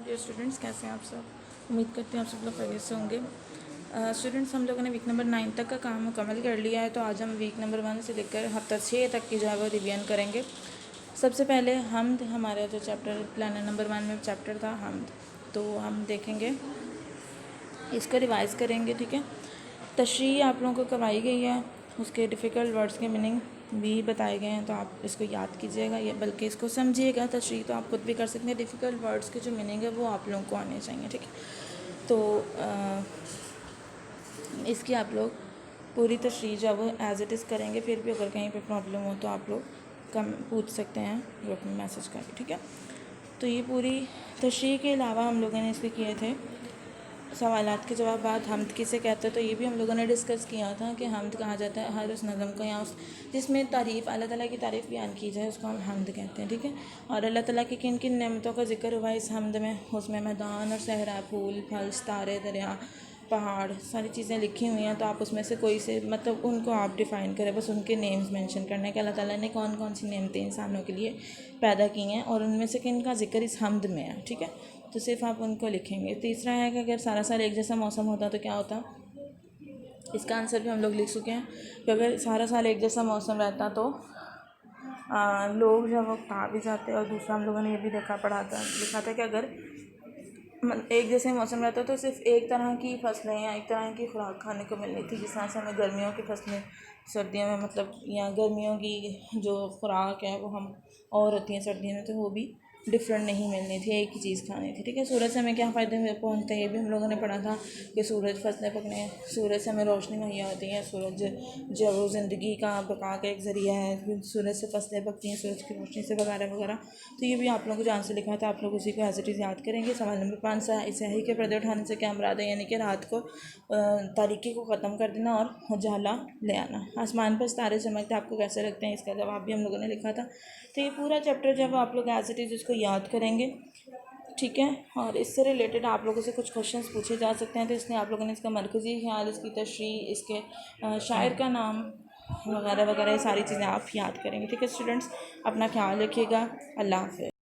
Dear students, कैसे हैं आप सब। उम्मीद करते हैं आप सब लोग खैरियत से होंगे। स्टूडेंट्स, हम लोगों ने वीक नंबर 9 तक का काम मुकम्मल कर लिया है। तो आज हम वीक नंबर 1 से लेकर हफ्ता 6 तक की जो है वो रिवीजन करेंगे। सबसे पहले हमद, हमारा जो चैप्टर प्लानर नंबर 1 में चैप्टर था हमद, तो हम देखेंगे, इसको रिवाइज़ करेंगे। ठीक है, तशरीह आप लोगों को करवाई गई है, उसके डिफ़िकल्ट वर्ड्स के मीनिंग भी बताए गए हैं, तो आप इसको याद कीजिएगा, ये बल्कि इसको समझिएगा। तशरीह तो आप खुद भी कर सकते हैं, डिफ़िकल्ट वर्ड्स के जो मीनिंग है वो आप लोगों को आने चाहिए। ठीक है, तो इसकी आप लोग पूरी तशरीह जो है वो एज़ इट इज़ करेंगे। फिर भी अगर कहीं पे प्रॉब्लम हो तो आप लोग कम पूछ सकते हैं ग्रुप में मैसेज करके। ठीक है, तो ये पूरी तशरीह के अलावा हम लोगों ने इसके किए थे सवालात के जवाब। हमद किसे कहते हैं, तो ये भी हम लोगों ने डिस्कस किया था कि हमद कहा जाता है हर उस नज़म को या उस जिसमें तारीफ़, अल्लाह ताला की तारीफ़ बयान की जाए, उसको हम हमद कहते हैं। ठीक है, और अल्लाह ताला की किन किन नेमतों का जिक्र हुआ इस हमद में, उसमें मैदान और सहरा, फूल फल, तारे, दरिया, पहाड़, सारी चीज़ें लिखी हुई हैं। तो आप उसमें से कोई से मतलब उनको आप डिफ़ाइन करें, बस उनके नेम्स मेंशन करने के अल्लाह ताला ने कौन कौन सी नेमतें इंसानों के लिए पैदा की हैं और उनमें से किन का जिक्र इस हमद में है। ठीक है, तो सिर्फ आप उनको लिखेंगे। तीसरा है कि अगर सारा साल एक जैसा मौसम होता तो क्या होता, इसका आंसर भी हम लोग लिख चुके हैं कि अगर सारा साल एक जैसा मौसम रहता तो लोग जब वो खा भी जाते। और दूसरा हम लोगों ने ये भी लिखा था कि अगर एक जैसे मौसम रहता तो सिर्फ एक तरह की फसलें या एक तरह की खुराक खाने को मिलनी थी। जिस तरह से हमें गर्मियों की फसलें सर्दियों में, मतलब या गर्मियों की जो खुराक है वो हम और होती हैं सर्दियों में, तो वो भी डिफरेंट नहीं मिलनी थी, एक ही चीज़ खानी थी। ठीक है, सूरज से हमें क्या फ़ायदे पहुँचते हैं, ये भी हम लोगों ने पढ़ा था कि सूरज फसलें पकने, सूरज से हमें रोशनी मुहैया होती है। सूरज जो वो ज़िंदगी का बका का एक ज़रिया है, सूरज से फसलें पकती हैं, सूरज की रोशनी से, वगैरह वगैरह। तो ये भी आप लोगों को जहाँ से लिखा था, आप लोग उसी को एज इट इज़ याद करेंगे। सवाल नंबर 5 स्याही के पर्दे उठाने से क्या मुराद है, यानी कि रात को तारीकी को ख़त्म कर देना और उजाला ले आना। आसमान पर सितारे चमकते आपको कैसे लगते हैं, इसका जवाब भी हम लोगों ने लिखा था। तो ये पूरा चैप्टर जब आप लोग एज इट इज़ इसको याद करेंगे, ठीक है, और इससे रिलेटेड आप लोगों से कुछ क्वेश्चंस पूछे जा सकते हैं। तो इसलिए आप लोगों ने इसका मरकज़ी ख्याल, इसकी तशरीह, इसके शायर का नाम वगैरह वगैरह, ये सारी चीज़ें आप याद करेंगे। ठीक है स्टूडेंट्स, अपना ख्याल रखिएगा। अल्लाह हाफ़िज़।